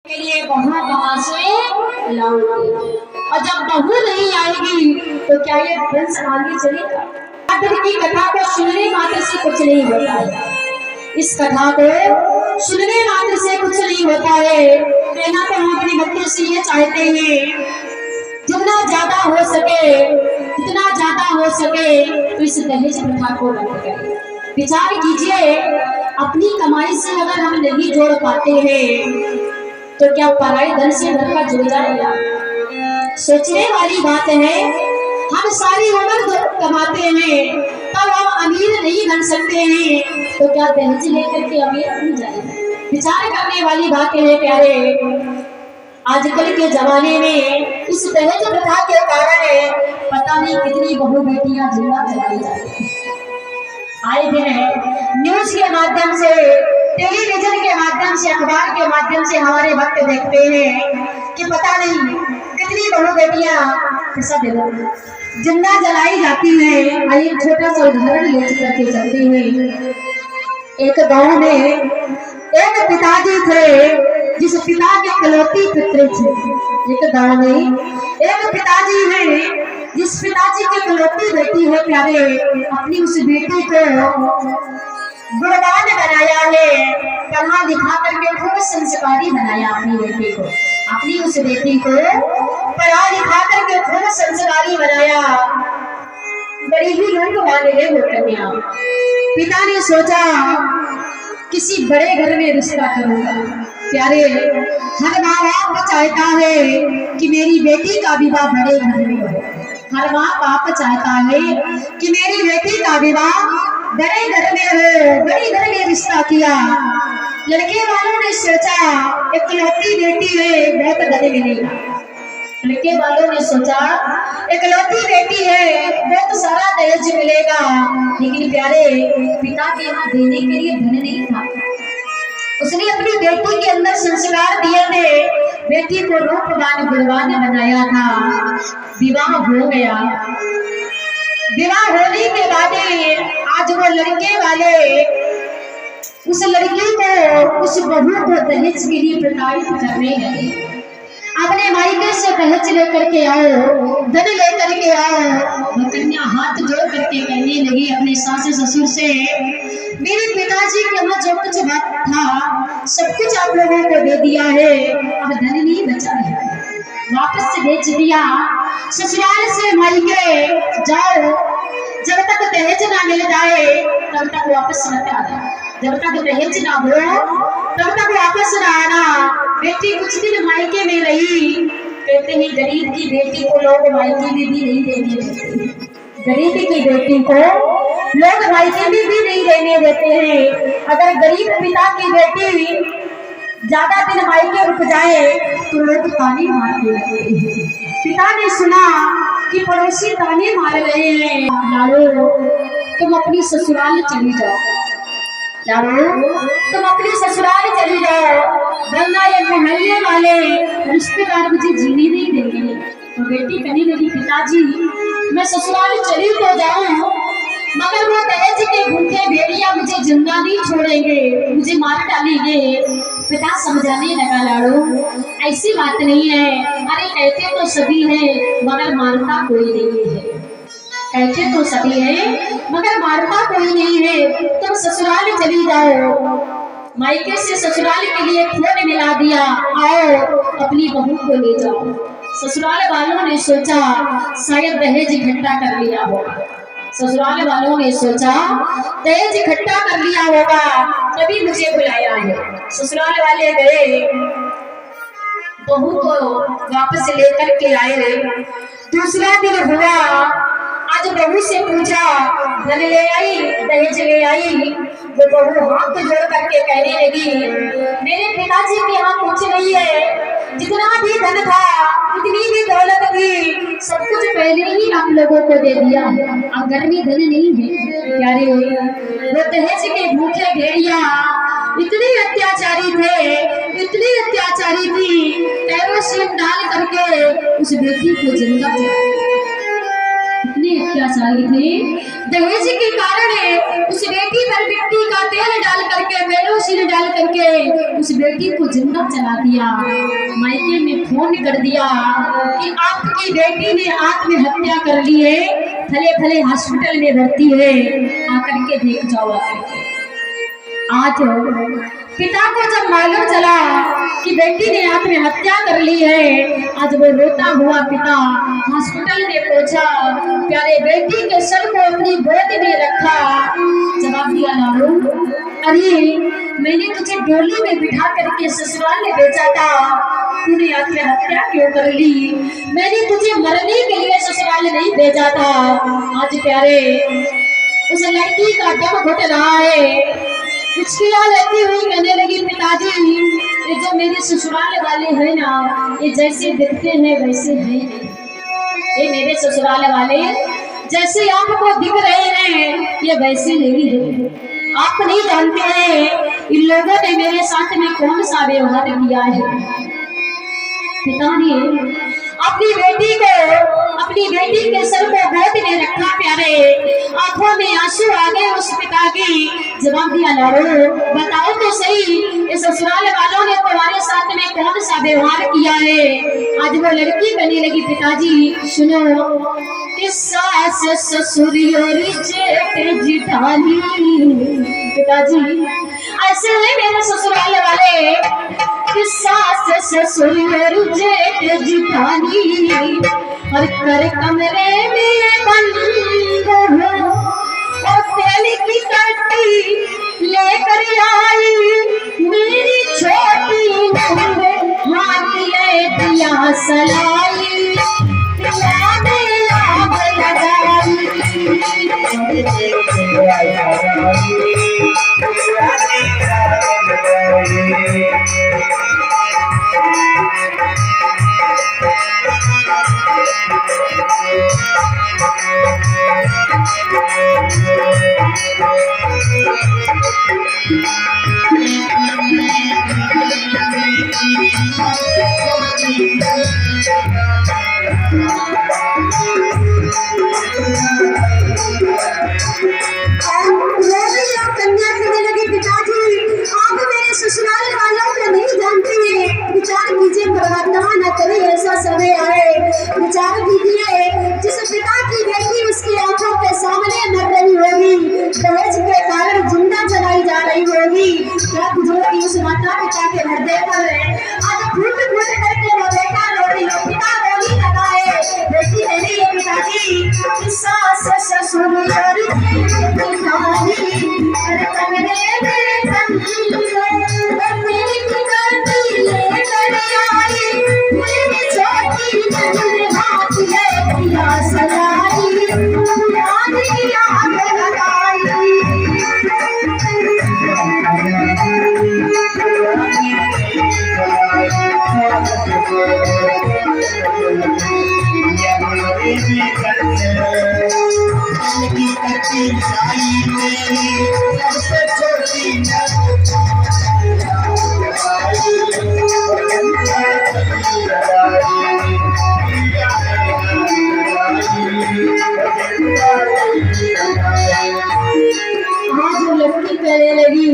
के लिए बहू कहाँ से लाऊंगी, और जब बहू नहीं आएगी तो क्या ये वंश आगे चलेगा। आखिर की कथा को सुनने मात्र से कुछ नहीं होता है, इस कथा को सुनने मात्र से कुछ नहीं होता है। कहना तो हम अपने भक्तों से ये चाहते हैं, जितना ज्यादा हो सके तो इस दहेज प्रथा को बंद करें। विचार कीजिए, अपनी कमाई से अगर हम नहीं जोड़ पाते हैं तो क्या पराई धन से घर का जुड़ जाएगा। सोचने वाली बात है। हम सारी उम्र कमाते हैं तब हम अमीर नहीं बन सकते हैं, तो क्या दहेज लेकर के अमीर बन जाएंगे। विचार करने वाली बात है प्यारे। आजकल के जमाने में इस दहेज प्रथा के कारण पता नहीं कितनी बहु बेटियां जिंदा जलाई जाती हैं। आए दिन न्यूज के माध्यम से, टेलीविजन के माध्यम से, अखबार के माध्यम से हमारे भक्त देखते हैं कि पता नहीं कितनी बहु बेटियां जिंदा जलाई जाती है। आइए छोटा सा उदाहरण ले करके चलते हैं। एक गांव में एक पिताजी थे जिस पिता के इकलौती पुत्र थे। एक गांव में एक पिताजी है जिस पिताजी की इकलौती बेटी है प्यारे। अपनी उस बेटी को गुणवान बनाया है, पढ़ा लिखा करके खूब संस्कारी बनाया अपनी बेटी को। अपनी उस बेटी को पढ़ा लिखा करके खूब संस्कारी बनाया। बड़ी ही लोग वाले है वो कन्या। पिता ने सोचा किसी बड़े घर में रिश्ता करूंगा। प्यारे, हर माँ बाप चाहता है कि मेरी बेटी का विवाह बड़े घर में हो। हर माँ बाप चाहता है कि मेरी बेटी का विवाह बड़े घर में हो। बड़े घर में रिश्ता किया। लड़के वालों ने सोचा इकलौती बेटी है, बहुत घर में नहीं। लड़के वालों ने सोचा इकलौती बेटी है, बहुत सारा दहेज मिलेगा। लेकिन प्यारे, पिता के यहाँ देने के लिए धन नहीं था। उसने अपनी बेटी के अंदर संस्कार दिए थे, बेटी को रूपवान गुणवान बनाया था। विवाह हो गया। विवाह होने के बाद आज वो लड़के वाले उस लड़की को, उस बहू को दहेज के लिए प्रताड़ित करने लगे। अपने मायके से दहेज लेकर के आओ, धन लेकर के आओ। वो कन्या हाथ जोड़ करके कहने लगी अपने सास ससुर से, मेरे पिताजी के यहाँ जो कुछ बात था सब कुछ आप लोगों को दे दिया है, अब धन नहीं बचा है, वापस से भेज दिया। ससुराल से मायके जाओ, जब तक दहेज ना मिल जाए तब तक वापस मत आना। जब तक दहेज ना हो तब तक वापस ना आना। बेटी कुछ दिन मायके में रही। कहते हैं गरीब की बेटी को लोग मायके में भी नहीं देने देते। गरीब की बेटी को लोग मायके में भी नहीं देने देते हैं। अगर गरीब पिता की बेटी ज्यादा दिन मायके रुक जाए तो लोग ताने मारने लगते हैं। पिता ने सुना कि पड़ोसी ताने मार रहे हैं, लालो तुम अपनी ससुराल चली जाओ, लालो तुम अपनी ससुराल चली जाओ, वरना ये मोहल्ले वाले रिश्तेदार मुझे जीने नहीं देंगे। तो बेटी कहने लगी, पिताजी मैं ससुराल चली तो जाऊं, मगर वो दहेज के भूखे भेड़िया मुझे जिंदा नहीं छोड़ेंगे, मुझे मार डालेंगे। पिता समझाने लगा, लाड़ो ऐसी बात नहीं है। अरे कहते तो सभी है मगर मारता कोई नहीं है। कहते तो सभी है मगर मारता कोई नहीं है। तुम ससुराल चली जाओ। मायके से ससुराल के लिए फोन मिला दिया, आओ अपनी बहू को ले जाओ। ससुराल वालों ने सोचा शायद दहेज इकट्ठा कर लिया होगा। ससुराल वालों ने सोचा दहेज इकट्ठा कर लिया होगा तभी मुझे बुलाया है। ससुराल वाले गए, बहू को वापस लेकर के आए। दूसरा दिन हुआ, आज बहू से पूछा धन ले आई, दहेज ले आई। वो बहू हाथ जोड़ करके कहने लगी, मेरे पिताजी के यहाँ कुछ नहीं है, जितना भी धन था, जितनी भी दौलत थी, सब कुछ पहले ही आप लोगों को दे दिया। अब घर में धन नहीं है। प्यारे, वो दहेज के भूखे भेड़िया इतनी अत्याचारी थे, इतनी अत्याचारी थी, केरोसिन डाल करके उस बेटी को जिंदा इतनी क्या चाली थी? दहेज के कारण उस बेटी पर मिट्टी का तेल डाल करके, बेरोसिन डाल करके उस बेटी को जिंदा जला दिया। मायके में फोन कर दिया कि आपकी बेटी ने आत्महत्या कर ली है, फले फले हॉस्पिटल में भर्ती है, आकर के देख जाओ आकर के। आज पिता को जब मालूम चला कि बेटी ने आत्महत्या कर ली है, आज वो रोता हुआ पिता हॉस्पिटल में पहुंचा, प्यारे बेटी के सर को अपनी गोद में रखा, जवाब दिया लाडो, अरे मैंने तुझे डोली में बिठा करके ससुराल में भेजा था, तूने आत्महत्या क्यों कर ली? मैंने तुझे मरने के लिए ससुराल नहीं भेजा था। आज प्यारे उस लड़की का दम घुट रहा है, मुश्किलां लेती हुई कहने लगी, पिताजी ये जो मेरे ससुराल वाले हैं ना, ये जैसे दिखते हैं वैसे हैं नहीं। ये मेरे ससुराल वाले जैसे आपको दिख रहे हैं ये वैसे नहीं है। आप नहीं जानते हैं इन लोगों ने मेरे साथ में कौन सा व्यवहार किया है। पिता ने अपनी बेटी के सर को गोद में रखा, प्यारे आंखों में आंसू आ गए उस पिता की। जवाब दिया, लाडो बताओ तो सही, इस ससुराल वालों ने तुम्हारे साथ में कौन सा व्यवहार किया है? आज वो लड़की कहने लगी, पिताजी सुनो, कि सास ससुर और जेठ जिठानी, पिताजी ऐसे है मेरे ससुराल वाले, कि सास ससुर और जेठ जिठानी और कर कमरे में बंद हो, और तेल की कट्टी लेकर आई मेरी छोटी नूर, हाथ ले दिया सलाई, याद आग लगाई। ससुराल वालों को नहीं जानते हैं, विचार कीजिए परमात्मा न करे ऐसा समय आए। विचार कीजिए जिस पिता की बेटी उसकी आंखों के सामने मर रही होगी, दहेज के कारण जिंदा जलाई जा रही होगी, क्या बुझोगी उस माता पिता के हृदय पर? आज फूट फूट करके वो बेटा रो रही हो, पिता रोने लगा है, बेटी कह रही है, पिताजी सास ससुर और लड़की कहने लगी,